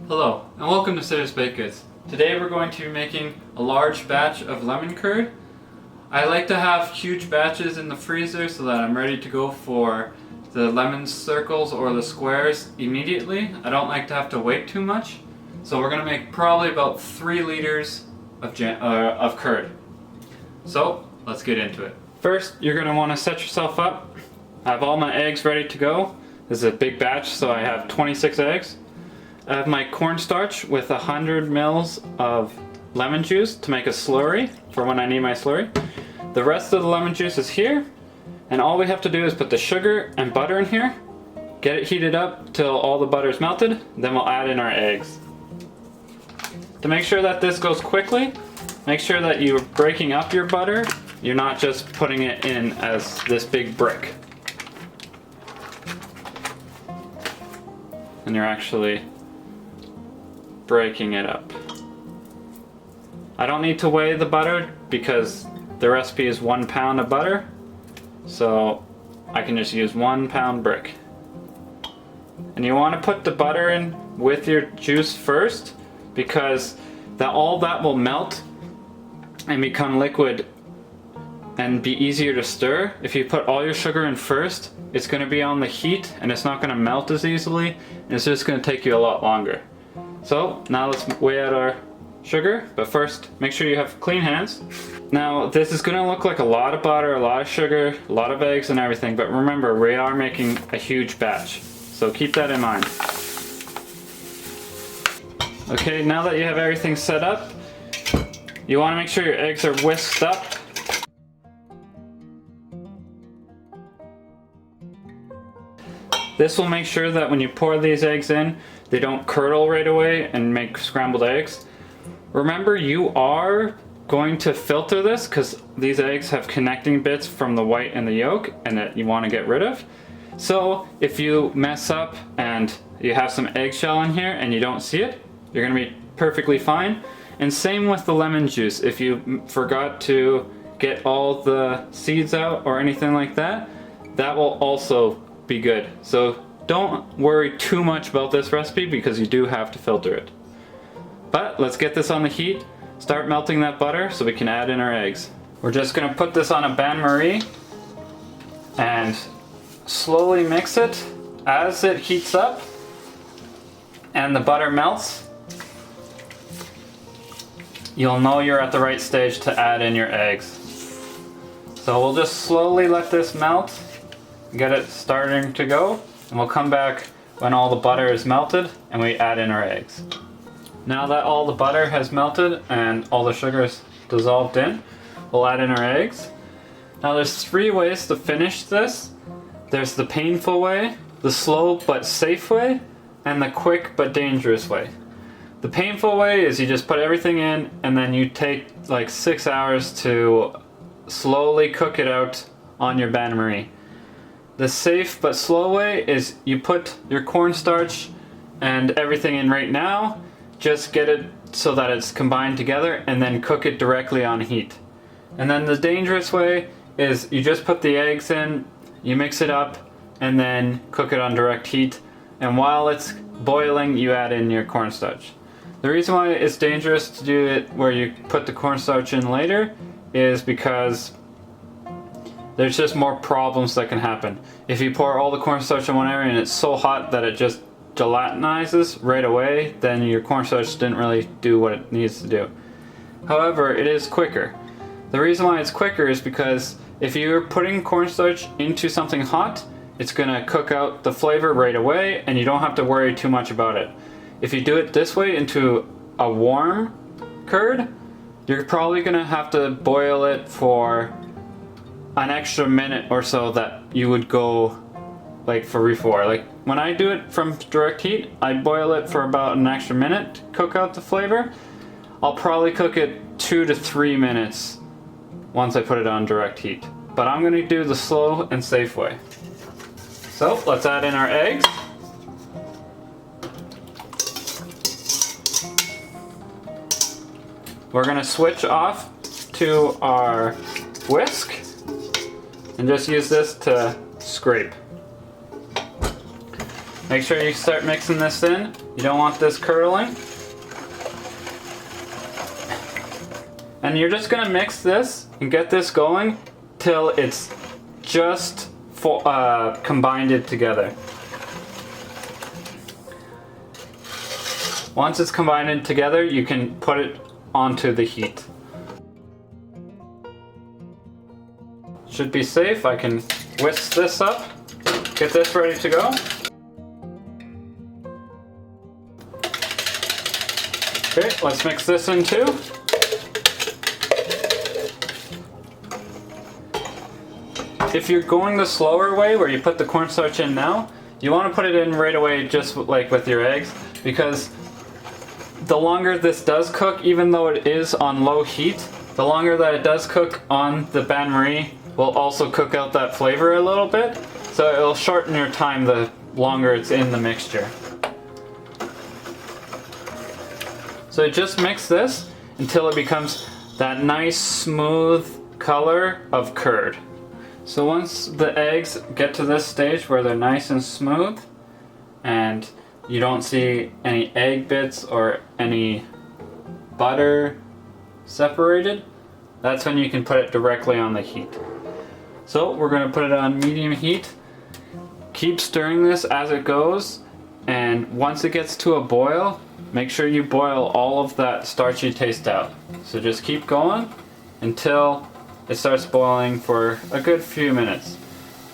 Hello, and welcome to Sarah's Baked Goods. Today we're going to be making a large batch of lemon curd. I like to have huge batches in the freezer so that I'm ready to go for the lemon circles or the squares immediately. I don't like to have to wait too much. So we're going to make probably about 3 liters of curd. So let's get into it. First, you're going to want to set yourself up. I have all my eggs ready to go. This is a big batch, so I have 26 eggs. I have my cornstarch with 100 mils of lemon juice to make a slurry for when I need my slurry. The rest of the lemon juice is here, and all we have to do is put the sugar and butter in here, get it heated up till all the butter is melted, then we'll add in our eggs. To make sure that this goes quickly, make sure that you're breaking up your butter. You're not just putting it in as this big brick. And you're actually breaking it up. I don't need to weigh the butter because the recipe is 1 pound of butter, so I can just use 1 pound brick. And you want to put the butter in with your juice first because all that will melt and become liquid and be easier to stir. If you put all your sugar in first, it's going to be on the heat and it's not going to melt as easily, and it's just going to take you a lot longer. So now let's weigh out our sugar, but first make sure you have clean hands. Now this is going to look like a lot of butter, a lot of sugar, a lot of eggs and everything, but remember we are making a huge batch, so keep that in mind. Okay, now that you have everything set up, you want to make sure your eggs are whisked up. This will make sure that when you pour these eggs in, they don't curdle right away and make scrambled eggs. Remember, you are going to filter this because these eggs have connecting bits from the white and the yolk and that you want to get rid of. So if you mess up and you have some eggshell in here and you don't see it, you're going to be perfectly fine. And same with the lemon juice. If you forgot to get all the seeds out or anything like that, that will also be good. So don't worry too much about this recipe because you do have to filter it. But let's get this on the heat, start melting that butter so we can add in our eggs. We're just going to put this on a bain-marie and slowly mix it as it heats up and the butter melts. You'll know you're at the right stage to add in your eggs. So we'll just slowly let this melt, get it starting to go, and we'll come back when all the butter is melted and we add in our eggs. Now that all the butter has melted and all the sugar is dissolved in, we'll add in our eggs. Now there's 3 ways to finish this. There's the painful way, the slow but safe way, and the quick but dangerous way. The painful way is you just put everything in and then you take like 6 hours to slowly cook it out on your bain-marie. The safe but slow way is you put your cornstarch and everything in right now, just get it so that it's combined together and then cook it directly on heat. And then the dangerous way is you just put the eggs in, you mix it up, and then cook it on direct heat. And while it's boiling, you add in your cornstarch. The reason why it's dangerous to do it where you put the cornstarch in later is because there's just more problems that can happen. If you pour all the cornstarch in one area and it's so hot that it just gelatinizes right away, then your cornstarch didn't really do what it needs to do. However, it is quicker. The reason why it's quicker is because if you're putting cornstarch into something hot, it's gonna cook out the flavor right away and you don't have to worry too much about it. If you do it this way into a warm curd, you're probably gonna have to boil it for an extra minute or so that you would go like for before. Like when I do it from direct heat, I boil it for about an extra minute to cook out the flavor. I'll probably cook it 2 to 3 minutes once I put it on direct heat. But I'm gonna do the slow and safe way. So let's add in our eggs. We're gonna switch off to our whisk and just use this to scrape. Make sure you start mixing this in. You don't want this curdling. And you're just gonna mix this and get this going till it's just combined it together. Once it's combined together, you can put it onto the heat. Should be safe. I can whisk this up, get this ready to go. Okay, let's mix this in too. If you're going the slower way where you put the cornstarch in now, you want to put it in right away just like with your eggs, because the longer this does cook, even though it is on low heat, the longer that it does cook on the bain-marie will also cook out that flavor a little bit, so it'll shorten your time the longer it's in the mixture. So just mix this until it becomes that nice smooth color of curd. So once the eggs get to this stage where they're nice and smooth and you don't see any egg bits or any butter separated, that's when you can put it directly on the heat. So we're going to put it on medium heat. Keep stirring this as it goes, and once it gets to a boil, make sure you boil all of that starchy taste out. So just keep going until it starts boiling for a good few minutes.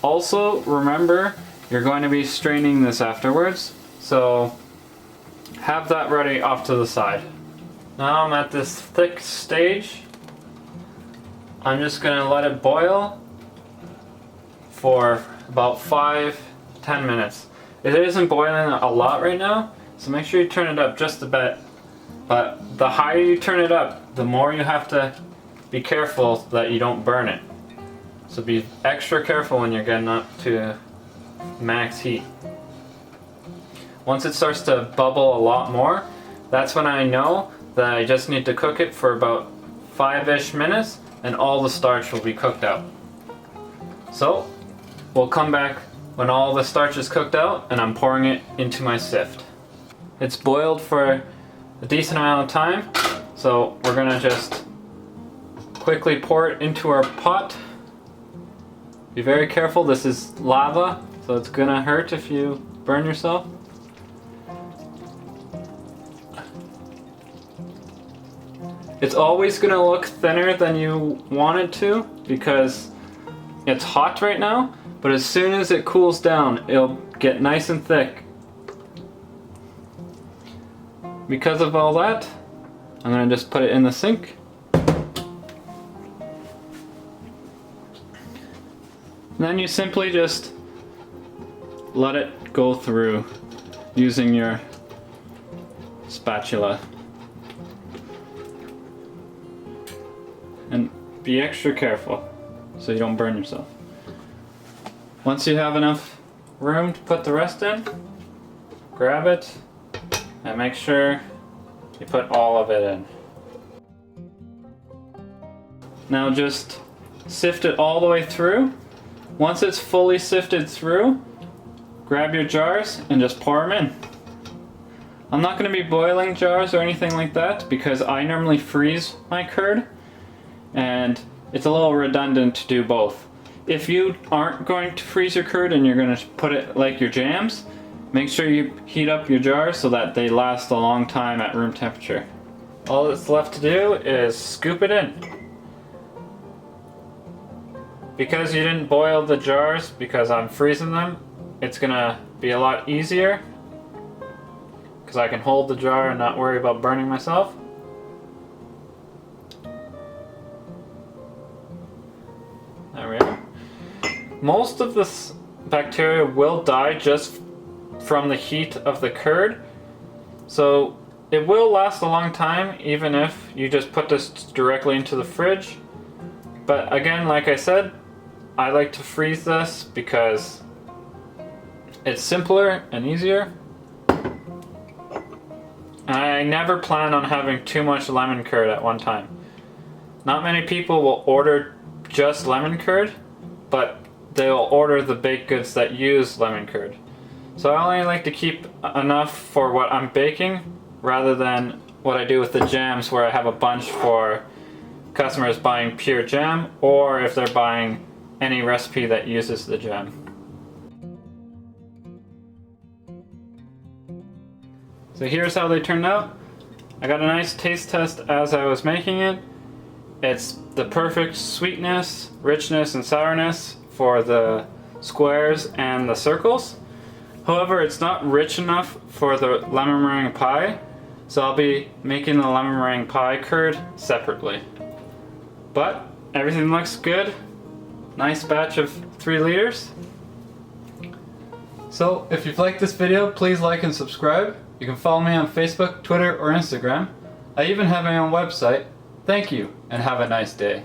Also, remember, you're going to be straining this afterwards, so have that ready off to the side. Now I'm at this thick stage. I'm just going to let it boil for about 5-10 minutes. It isn't boiling a lot right now, so make sure you turn it up just a bit. But the higher you turn it up, the more you have to be careful that you don't burn it. So be extra careful when you're getting up to max heat. Once it starts to bubble a lot more, that's when I know that I just need to cook it for about 5-ish minutes and all the starch will be cooked out. So we'll come back when all the starch is cooked out and I'm pouring it into my sift. It's boiled for a decent amount of time, so we're gonna just quickly pour it into our pot. Be very careful, this is lava, so it's gonna hurt if you burn yourself. It's always gonna look thinner than you want it to because it's hot right now, but as soon as it cools down, it'll get nice and thick. Because of all that, I'm gonna just put it in the sink. And then you simply just let it go through using your spatula. And be extra careful so you don't burn yourself. Once you have enough room to put the rest in, grab it and make sure you put all of it in. Now just sift it all the way through. Once it's fully sifted through, grab your jars and just pour them in. I'm not going to be boiling jars or anything like that because I normally freeze my curd and it's a little redundant to do both. If you aren't going to freeze your curd and you're going to put it like your jams, make sure you heat up your jars so that they last a long time at room temperature. All that's left to do is scoop it in. Because you didn't boil the jars, because I'm freezing them, it's gonna be a lot easier because I can hold the jar and not worry about burning myself. There we are. Most of this bacteria will die just from the heat of the curd, so it will last a long time even if you just put this directly into the fridge. But again, like I said, I like to freeze this because it's simpler and easier. And I never plan on having too much lemon curd at one time. Not many people will order just lemon curd, but they'll order the baked goods that use lemon curd. So I only like to keep enough for what I'm baking rather than what I do with the jams where I have a bunch for customers buying pure jam or if they're buying any recipe that uses the jam. So here's how they turned out. I got a nice taste test as I was making it. It's the perfect sweetness, richness, and sourness for the squares and the circles. However, it's not rich enough for the lemon meringue pie, so I'll be making the lemon meringue pie curd separately. But everything looks good. Nice batch of 3 liters. So if you've liked this video, please like and subscribe. You can follow me on Facebook, Twitter, or Instagram. I even have my own website. Thank you, and have a nice day.